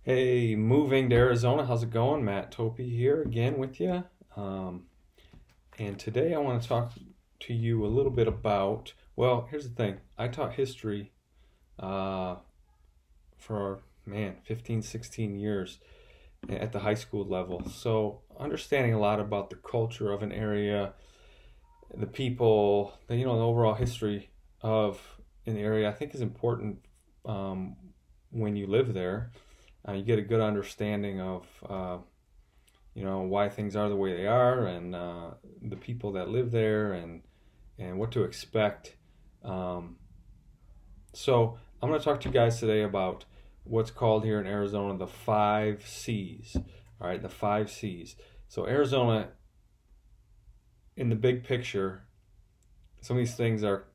Hey, moving to Arizona. How's it going? Matt Topi here again with you. Um, and today I want to talk to you a little bit about, well, here's the thing. I taught history uh, for, man, 15, 16 years at the high school level. So understanding a lot about the culture of an area, the people, the overall history of an area, I think is important um, when you live there. You get a good understanding of why things are the way they are, and the people that live there, and what to expect. Um, so I'm going to talk to you guys today about what's called here in Arizona the five C's. All right, the five C's. So Arizona, in the big picture, some of these things are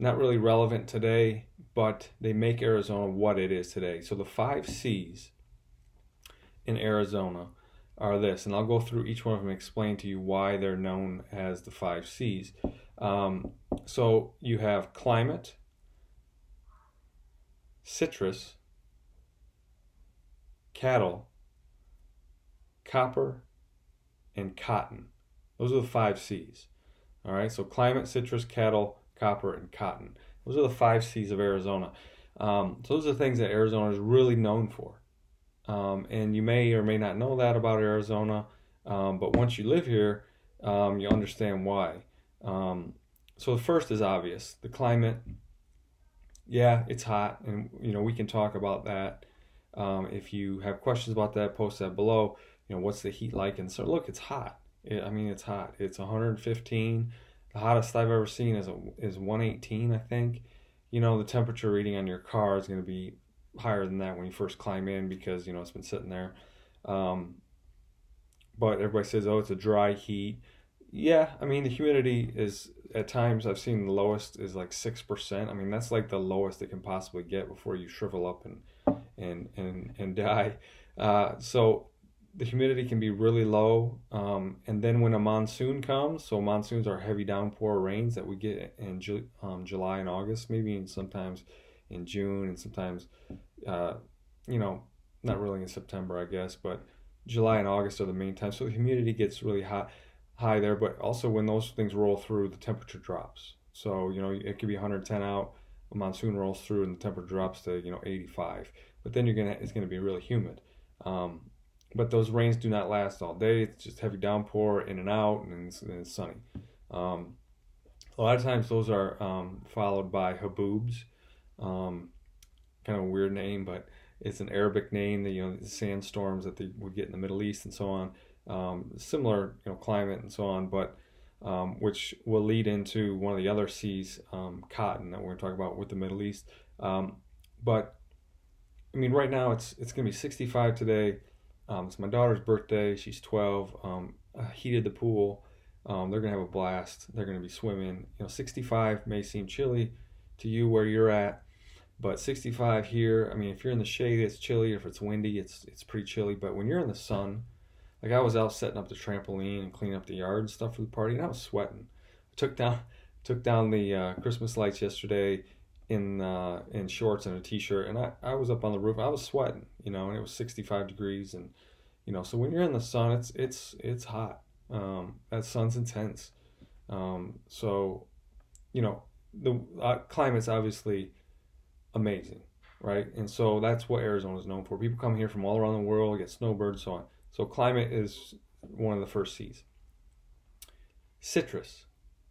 not really relevant today, but they make Arizona what it is today. So the five C's in Arizona are this, and I'll go through each one of them and explain to you why they're known as the five C's. So you have climate, citrus, cattle, copper, and cotton. Those are the five C's. All right, so climate, citrus, cattle, copper, and cotton. Those are the five C's of Arizona. So those are the things that Arizona is really known for. And you may or may not know that about Arizona, but once you live here, you understand why. So the first is obvious. The climate, yeah, it's hot, and we can talk about that. If you have questions about that, post that below. What's the heat like? And so look, it's hot. It's hot. It's 115. The hottest I've ever seen is 118, I think. The temperature reading on your car is going to be higher than that when you first climb in because it's been sitting there. But everybody says, oh, it's a dry heat. Yeah, the humidity is at times I've seen the lowest is like 6%. That's like the lowest it can possibly get before you shrivel up and die. So the humidity can be really low, and then when a monsoon comes, so monsoons are heavy downpour rains that we get in July and August, maybe, and sometimes in June, and sometimes, uh, not really in September, I guess, but July and August are the main times. So the humidity gets really high there, but also when those things roll through, the temperature drops. So it could be 110 out, a monsoon rolls through, and the temperature drops to 85. But then it's gonna be really humid. But those rains do not last all day. It's just heavy downpour in and out, and it's sunny. A lot of times those are followed by haboobs. Kind of a weird name, but it's an Arabic name. The sandstorms that they would get in the Middle East and so on. Similar climate and so on, but which will lead into one of the other C's, cotton, that we're going to talk about with the Middle East. But right now it's going to be 65 today. It's my daughter's birthday. She's 12. I heated the pool. They're gonna have a blast. They're gonna be swimming. 65 may seem chilly to you where you're at, but 65 here. If you're in the shade, it's chilly. If it's windy, it's pretty chilly. But when you're in the sun, like I was out setting up the trampoline and cleaning up the yard and stuff for the party, and I was sweating. I took down the Christmas lights yesterday in shorts and a t-shirt, and I was up on the roof. I was sweating, and it was 65 degrees, and so when you're in the sun, it's hot. That sun's intense. So the climate's obviously amazing, right? And so that's what Arizona is known for. People come here from all around the world, get snowbirds, so on. So climate is one of the first C's. Citrus,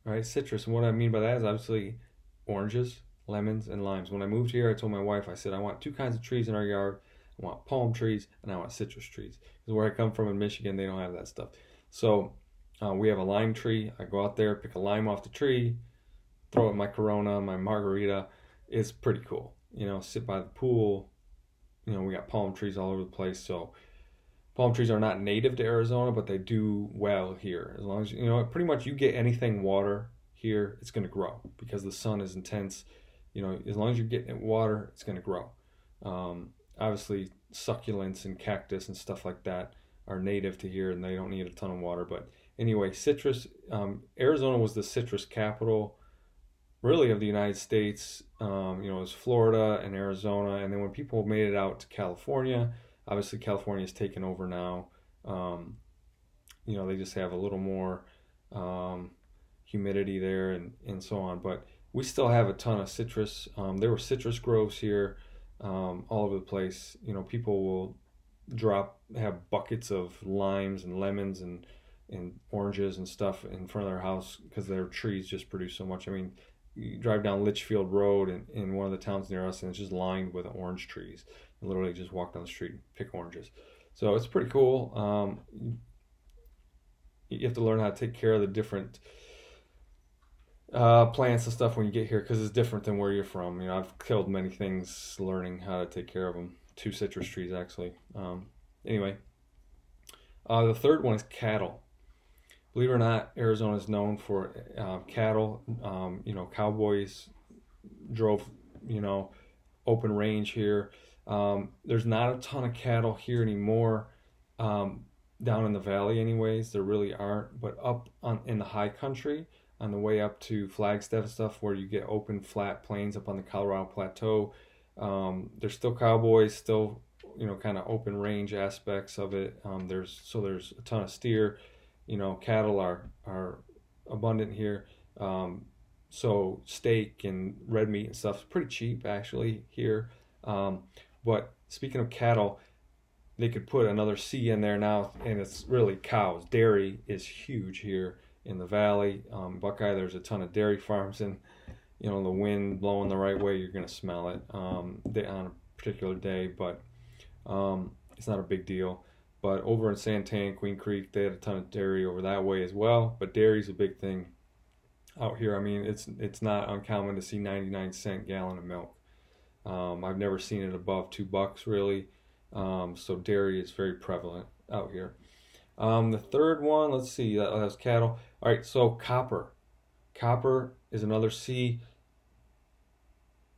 right? Citrus, and what I mean by that is obviously oranges, lemons, and limes. When I moved here, I told my wife, I said, I want two kinds of trees in our yard. I want palm trees and I want citrus trees. Because where I come from in Michigan, they don't have that stuff. So we have a lime tree. I go out there, pick a lime off the tree, throw it in my Corona, my margarita. It's pretty cool. Sit by the pool. We got palm trees all over the place. So palm trees are not native to Arizona, but they do well here. As long as, pretty much you get anything water here, it's going to grow because the sun is intense. As long as you're getting water, it's going to grow. Obviously, succulents and cactus and stuff like that are native to here, and they don't need a ton of water. But anyway, citrus. Arizona was the citrus capital really of the United States. You know, it was Florida and Arizona, and then when people made it out to California, obviously California's taken over now. Um, you know, they just have a little more um, humidity there and so on. But we still have a ton of citrus. There were citrus groves here all over the place. You know, people will have buckets of limes and lemons and oranges and stuff in front of their house because their trees just produce so much. I mean, you drive down Litchfield Road in one of the towns near us, and it's just lined with orange trees. You literally just walk down the street and pick oranges. So it's pretty cool. You have to learn how to take care of the different plants and stuff when you get here because it's different than where you're from. You know, I've killed many things learning how to take care of them. 2 citrus trees actually. Anyway, the third one is cattle. Believe it or not, Arizona is known for cattle. You know, cowboys drove, you know, open range here. There's not a ton of cattle here anymore. Down in the valley anyways, there really aren't, but up in the high country on the way up to Flagstaff and stuff where you get open flat plains up on the Colorado Plateau, there's still cowboys, still, you know, kind of open range aspects of it. There's a ton of steer. You know, cattle are abundant here. So steak and red meat and stuff is pretty cheap actually here. But speaking of cattle, they could put another C in there now, and it's really cows. Dairy is huge here in the valley. Buckeye, there's a ton of dairy farms, and you know, the wind blowing the right way, you're gonna smell it on a particular day, but it's not a big deal. But over in Santan, Queen Creek, they had a ton of dairy over that way as well. But dairy's a big thing out here. I mean, it's not uncommon to see 99-cent gallon of milk. I've never seen it above $2 really. So dairy is very prevalent out here. The third one, let's see, that was cattle. All right, so copper. Copper is another C.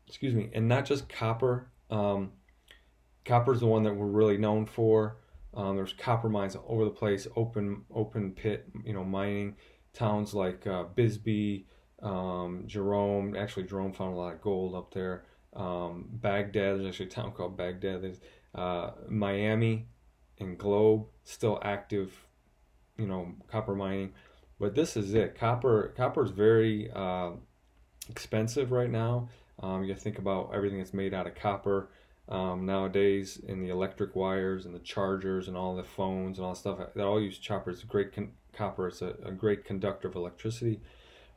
Excuse me, and not just copper. Copper is the one that we're really known for. There's copper mines all over the place, open pit, you know, mining. Towns like Bisbee, Jerome. Actually, Jerome found a lot of gold up there. Baghdad, there's actually a town called Baghdad. There's Miami and Globe, still active, you know, copper mining. But this is it. Copper is very expensive right now. You think about everything that's made out of copper nowadays, in the electric wires and the chargers and all the phones and all that stuff. They all use copper. It's a great copper. It's a great conductor of electricity.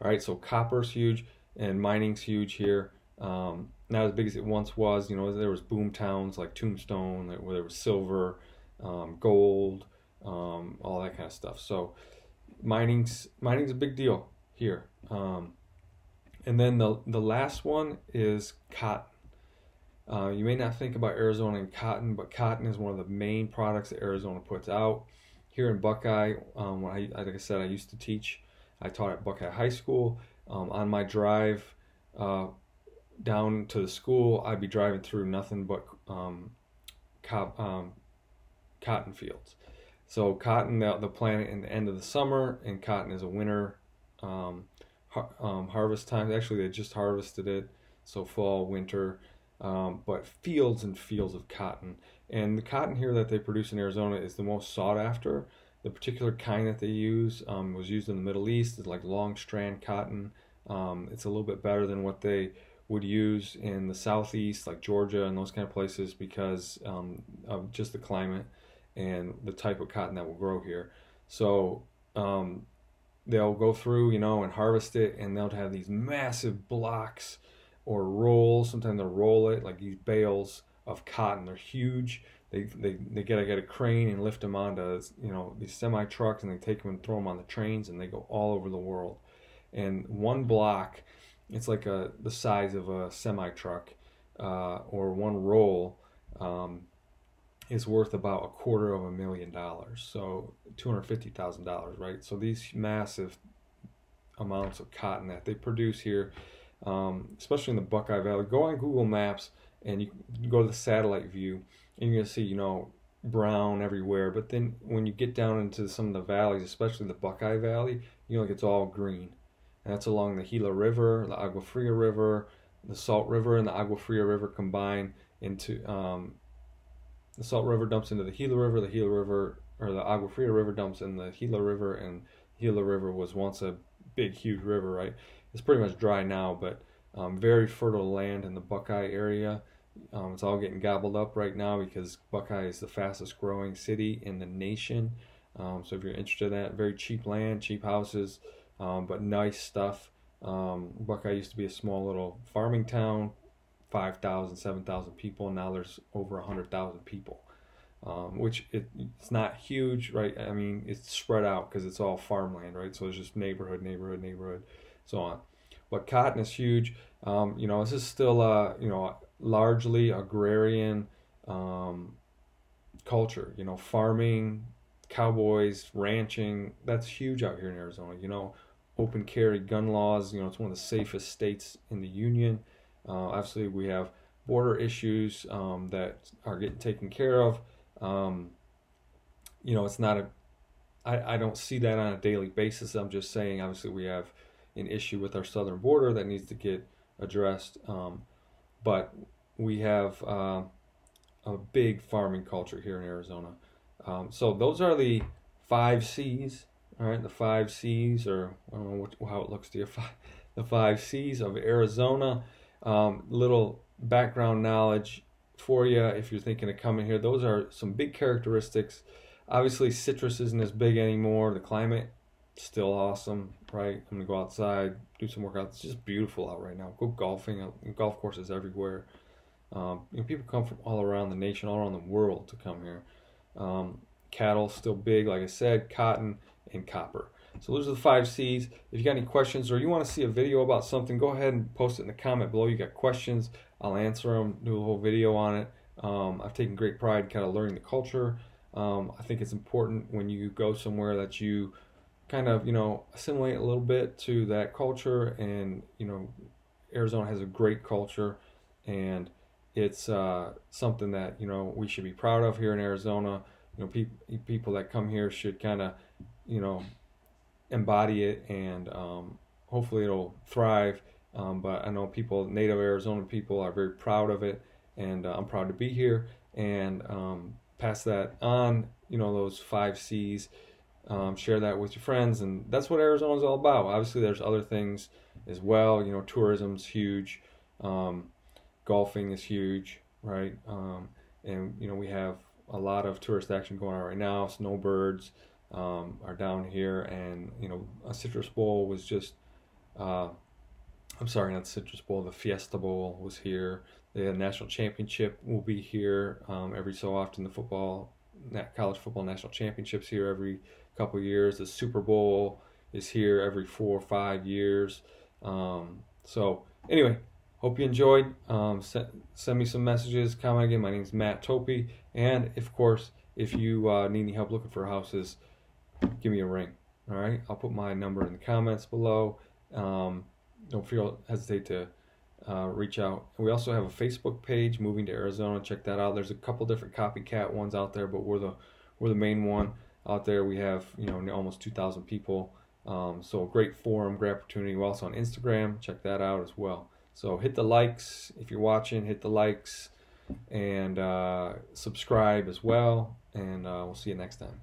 All right, so copper's huge and mining's huge here. Not as big as it once was. You know, there was boom towns like Tombstone where there was silver, gold, all that kind of stuff. So mining's a big deal here. And then the last one is cotton. You may not think about Arizona and cotton, but cotton is one of the main products that Arizona puts out. Here in Buckeye, like I said, I used to teach. I taught at Buckeye High School. On my drive down to the school, I'd be driving through nothing but cotton fields. So cotton, the plant in the end of the summer, and cotton is a winter harvest time. Actually, they just harvested it, so fall, winter. But fields and fields of cotton. And the cotton here that they produce in Arizona is the most sought after. The particular kind that they use was used in the Middle East. It's like long strand cotton. It's a little bit better than what they would use in the Southeast, like Georgia and those kind of places, because of just the climate and the type of cotton that will grow here. So they'll go through, you know, and harvest it, and they'll have these massive blocks or rolls. Sometimes they'll roll it like these bales of cotton. They're huge. They gotta get a crane and lift them onto, you know, these semi trucks, and they take them and throw them on the trains, and they go all over the world. And one block, it's like the size of a semi truck, or one roll is worth about $250,000. So $250,000, right? So these massive amounts of cotton that they produce here, especially in the Buckeye Valley. Go on Google Maps and you go to the satellite view, and you're gonna see, you know, brown everywhere. But then when you get down into some of the valleys, especially the Buckeye Valley, you know, like it's all green. and that's along the Gila River, the Agua Fria River, the Salt River, and the Agua Fria River combine into the Salt River dumps into the Gila River. The Gila River, or the Agua Fria River, dumps in the Gila River, and Gila River was once a big, huge river, right? It's pretty much dry now, but very fertile land in the Buckeye area. It's all getting gobbled up right now because Buckeye is the fastest growing city in the nation. So if you're interested in that, very cheap land, cheap houses, but nice stuff. Buckeye used to be a small little farming town, 5,000, 7,000 people, and now there's over 100,000 people, which it's not huge, right? I mean, it's spread out because it's all farmland, right? So it's just neighborhood, neighborhood, neighborhood, so on. But cotton is huge. This is still, largely agrarian culture, farming, cowboys, ranching. That's huge out here in Arizona. Open carry gun laws. It's one of the safest states in the union. Obviously, we have border issues that are getting taken care of. It's not I don't see that on a daily basis. I'm just saying, obviously, we have an issue with our southern border that needs to get addressed. But we have a big farming culture here in Arizona. So those are the 5 C's. All right, the 5 C's, or I don't know how it looks to you. The 5 C's of Arizona. Little background knowledge for you if you're thinking of coming here. Those are some big characteristics. Obviously, citrus isn't as big anymore. The climate still awesome, right? I'm gonna go outside, do some workout. It's just beautiful out right now. Go golfing. Golf courses everywhere. People come from all around the nation, all around the world to come here. Cattle still big, like I said, cotton and copper. So those are the 5 C's. If you got any questions or you want to see a video about something, go ahead and post it in the comment below. You got questions, I'll answer them, do a whole video on it. I've taken great pride in kind of learning the culture. I think it's important when you go somewhere that you kind of, assimilate a little bit to that culture. And, Arizona has a great culture, and it's something that, we should be proud of here in Arizona. People that come here should kind of, embody it, and hopefully it'll thrive. But I know native Arizona people are very proud of it, and I'm proud to be here, and pass that on, those 5 C's. Share that with your friends, and that's what Arizona's all about. Obviously, there's other things as well. Tourism's huge, golfing is huge, right? And we have a lot of tourist action going on right now. Snowbirds are down here, and a Citrus Bowl was just I'm sorry, not the Citrus Bowl, the Fiesta Bowl was here. The national championship will be here every so often. The college football national championships here every couple of years. The Super Bowl is here every 4 or 5 years. So anyway, hope you enjoyed. Send me some messages, comment again. My name is Matt Topi, and of course, if you need any help looking for houses, give me a ring. All right, I'll put my number in the comments below. Don't hesitate to reach out. And we also have a Facebook page, Moving to Arizona. Check that out. There's a couple different copycat ones out there, but we're the main one out there. We have almost 2,000 people. So a great forum, great opportunity. We're also on Instagram. Check that out as well. So hit the likes if you're watching. Hit the likes and subscribe as well. And we'll see you next time.